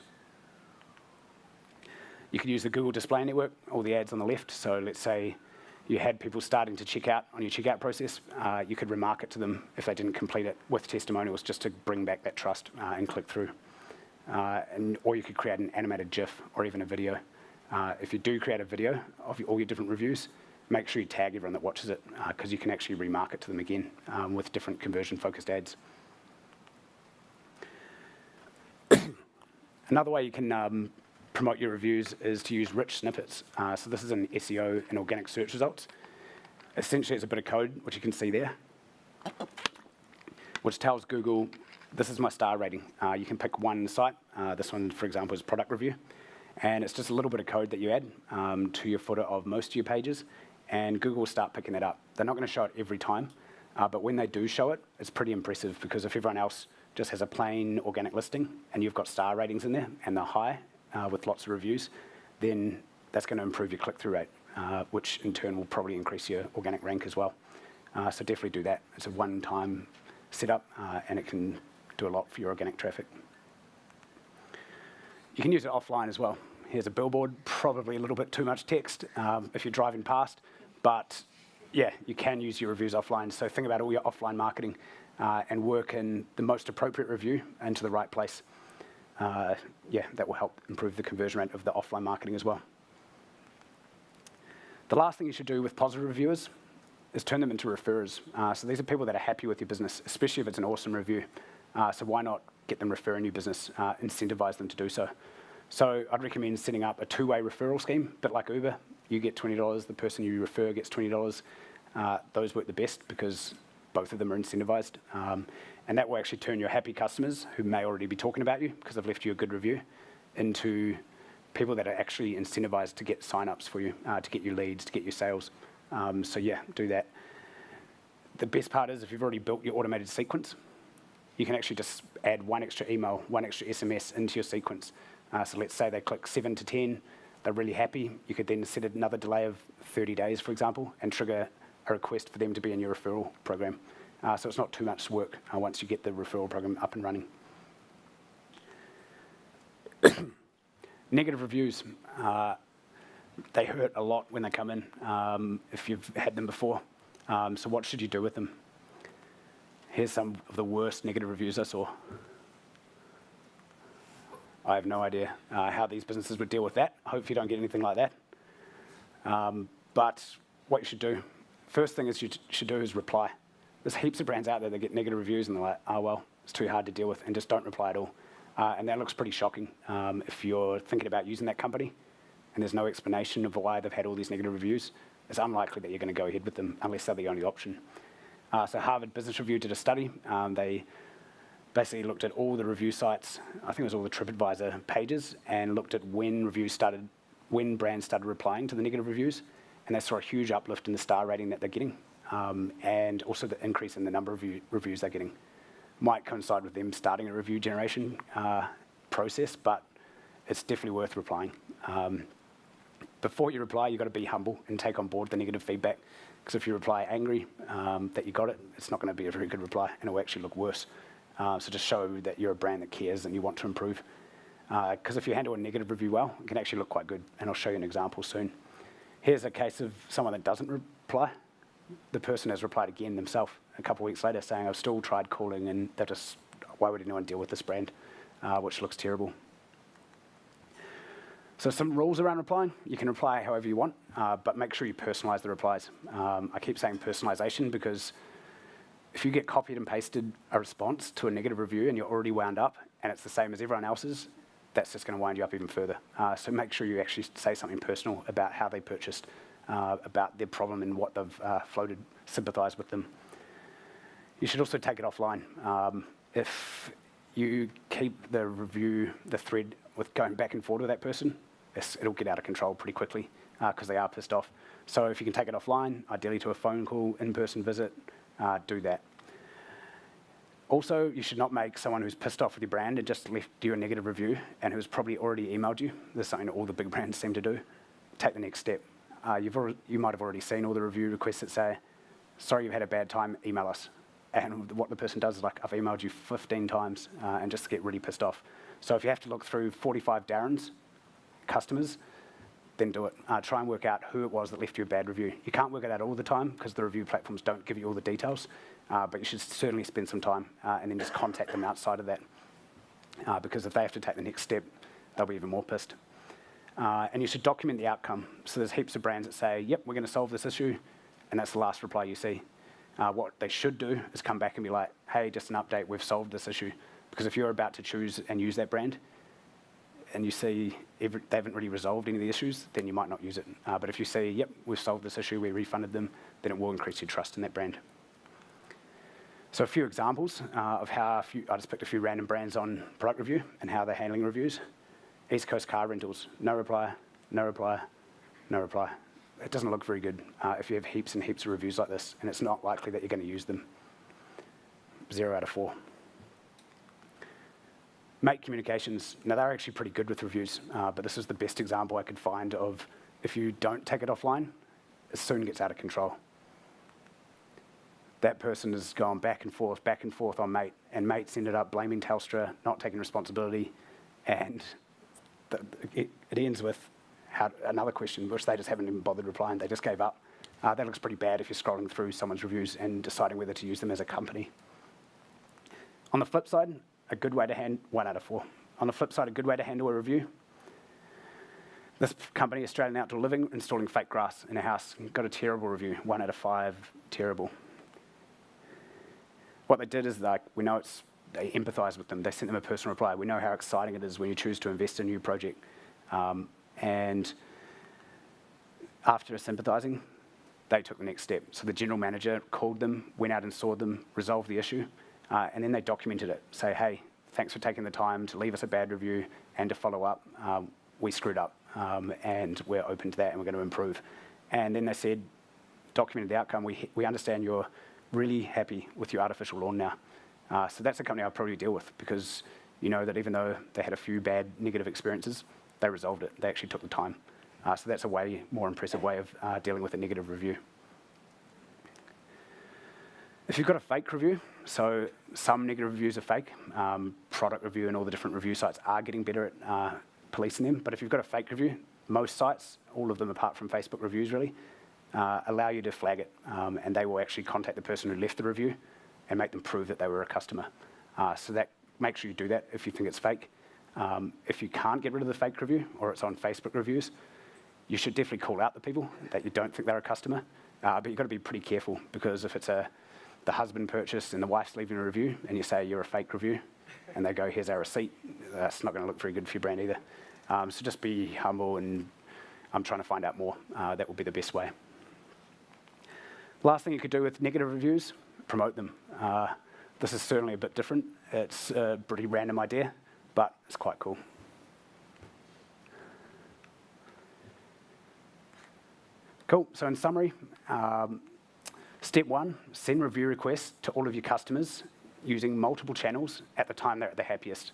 You can use the Google Display Network, all the ads on the left. So let's say you had people starting to check out on your checkout process. You could remarket to them if they didn't complete it with testimonials, just to bring back that trust and click through. Or you could create an animated GIF or even a video. If you do create a video of all your different reviews, make sure you tag everyone that watches it, because you can actually remarket to them again with different conversion-focused ads. Another way you can promote your reviews is to use rich snippets. So this is in SEO and organic search results. Essentially, it's a bit of code, which you can see there, which tells Google, this is my star rating. You can pick one site. This one, for example, is product review. And it's just a little bit of code that you add to your footer of most of your pages, and Google will start picking it up. They're not going to show it every time, but when they do show it, it's pretty impressive, because if everyone else just has a plain organic listing and you've got star ratings in there and they're high with lots of reviews, then that's going to improve your click-through rate, which in turn will probably increase your organic rank as well. So definitely do that. It's a one-time setup and it can do a lot for your organic traffic. You can use it offline as well. Here's a billboard, probably a little bit too much text if you're driving past, but yeah, you can use your reviews offline. So think about all your offline marketing and work in the most appropriate review into the right place. Yeah, that will help improve the conversion rate of the offline marketing as well. The last thing you should do with positive reviewers is turn them into referrers. So these are people that are happy with your business, especially if it's an awesome review. So why not get them referring your business, incentivize them to do so. So I'd recommend setting up a two-way referral scheme, a bit like Uber. You get $20, the person you refer gets $20. Those work the best because both of them are incentivized. And that will actually turn your happy customers, who may already be talking about you because they've left you a good review, into people that are actually incentivized to get sign-ups for you, to get you leads, to get you sales. So yeah, do that. The best part is if you've already built your automated sequence, you can actually just add one extra email, one extra SMS into your sequence. So let's say they click 7 to 10, they're really happy. You could then set another delay of 30 days, for example, and trigger a request for them to be in your referral program. So it's not too much work once you get the referral program up and running. Negative reviews, they hurt a lot when they come in, if you've had them before. So what should you do with them? Here's some of the worst negative reviews I saw. I have no idea how these businesses would deal with that. I hope you don't get anything like that. But what you should do, first thing is you should do is reply. There's heaps of brands out there that get negative reviews and they're like, oh, well, it's too hard to deal with, and just don't reply at all. And that looks pretty shocking if you're thinking about using that company and there's no explanation of why they've had all these negative reviews. It's unlikely that you're going to go ahead with them unless they're the only option. So Harvard Business Review did a study. They basically looked at all the review sites, I think it was all the TripAdvisor pages, and looked at when brands started replying to the negative reviews, and they saw a huge uplift in the star rating that they're getting, and also the increase in the number of reviews they're getting. Might coincide with them starting a review generation process, but it's definitely worth replying. Before you reply, you've got to be humble and take on board the negative feedback, because if you reply angry that you got it, it's not going to be a very good reply, and it will actually look worse. So just show that you're a brand that cares and you want to improve. Because if you handle a negative review well, it can actually look quite good, and I'll show you an example soon. Here's a case of someone that doesn't reply. The person has replied again themselves a couple of weeks later saying, I've still tried calling, and they're just, why would anyone deal with this brand, which looks terrible. So some rules around replying. You can reply however you want, but make sure you personalize the replies. I keep saying personalization because if you get copied and pasted a response to a negative review and you're already wound up and it's the same as everyone else's, that's just going to wind you up even further. So make sure you actually say something personal about how they purchased, about their problem and what they've floated, sympathize with them. You should also take it offline. If you keep the review, the thread with going back and forth with that person, it'll get out of control pretty quickly because they are pissed off. So if you can take it offline, ideally to a phone call, in-person visit, do that. Also, you should not make someone who's pissed off with your brand and just left you a negative review and who's probably already emailed you. This is something that all the big brands seem to do. Take the next step. You might have already seen all the review requests that say, sorry you've had a bad time, email us. And what the person does is like, I've emailed you 15 times and just get really pissed off. So if you have to look through 45 Darren's customers, then do it. Try and work out who it was that left you a bad review. You can't work it out all the time because the review platforms don't give you all the details, but you should certainly spend some time and then just contact them outside of that, because if they have to take the next step, they'll be even more pissed. And you should document the outcome. So there's heaps of brands that say, yep, we're going to solve this issue, and that's the last reply you see. What they should do is come back and be like, hey, just an update, we've solved this issue. Because if you're about to choose and use that brand, and you see they haven't really resolved any of the issues, then you might not use it. But if you say, yep, we've solved this issue, we refunded them, then it will increase your trust in that brand. So a few examples of how I just picked a few random brands on product review and how they're handling reviews. East Coast Car Rentals, no reply, no reply, no reply. It doesn't look very good if you have heaps and heaps of reviews like this, and it's not likely that you're going to use them. 0 out of 4. Mate communications, now they're actually pretty good with reviews, but this is the best example I could find of if you don't take it offline, it soon gets out of control. That person has gone back and forth on Mate, and Mate's ended up blaming Telstra, not taking responsibility, and it ends with another question, which they just haven't even bothered replying, they just gave up. That looks pretty bad if you're scrolling through someone's reviews and deciding whether to use them as a company. On the flip side, a good way to 1 out of 4. On the flip side, a good way to handle a review. This company, Australian Outdoor Living, installing fake grass in a house, got a terrible review, 1 out of 5, terrible. What they did is, we know they empathise with them. They sent them a personal reply. We know how exciting it is when you choose to invest in a new project. And after sympathising, they took the next step. So the general manager called them, went out and saw them, resolved the issue, and then they documented it. Say, hey, thanks for taking the time to leave us a bad review and to follow up. We screwed up, and we're open to that, and we're going to improve. And then they said, documented the outcome. We understand you're really happy with your artificial lawn now. So that's a company I'll probably deal with, because you know that even though they had a few bad negative experiences, they resolved it. They actually took the time. So that's a way more impressive way of dealing with a negative review. If you've got a fake review, so some negative reviews are fake, Product Review and all the different review sites are getting better at policing them, but if you've got a fake review, most sites, all of them apart from Facebook reviews really, allow you to flag it, and they will actually contact the person who left the review and make them prove that they were a customer. So that, make sure you do that if you think it's fake. If you can't get rid of the fake review, or it's on Facebook reviews, you should definitely call out the people that you don't think they're a customer, but you've got to be pretty careful, because if it's the husband purchased and the wife's leaving a review and you say you're a fake review and they go, here's our receipt, that's not going to look very good for your brand either. So just be humble, and I'm trying to find out more. That will be the best way. Last thing you could do with negative reviews, promote them. This is certainly a bit different. It's a pretty random idea, but it's quite cool. Cool, so in summary, step 1, send review requests to all of your customers using multiple channels at the time they're at their happiest.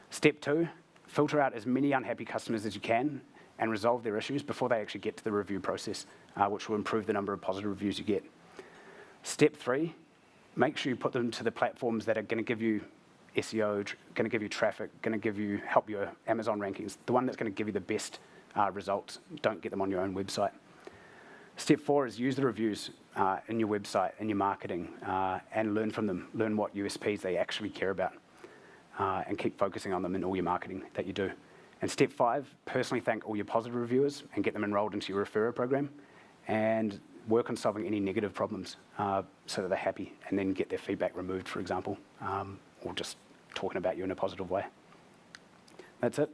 Step 2, filter out as many unhappy customers as you can and resolve their issues before they actually get to the review process, which will improve the number of positive reviews you get. Step 3, make sure you put them to the platforms that are going to give you SEO, going to give you traffic, going to help your Amazon rankings, the one that's going to give you the best results. Don't get them on your own website. Step 4 is use the reviews in your website, in your marketing, and learn from them. Learn what USPs they actually care about, and keep focusing on them in all your marketing that you do. And step 5, personally thank all your positive reviewers and get them enrolled into your referrer program, and work on solving any negative problems so that they're happy, and then get their feedback removed, for example, or just talking about you in a positive way. That's it.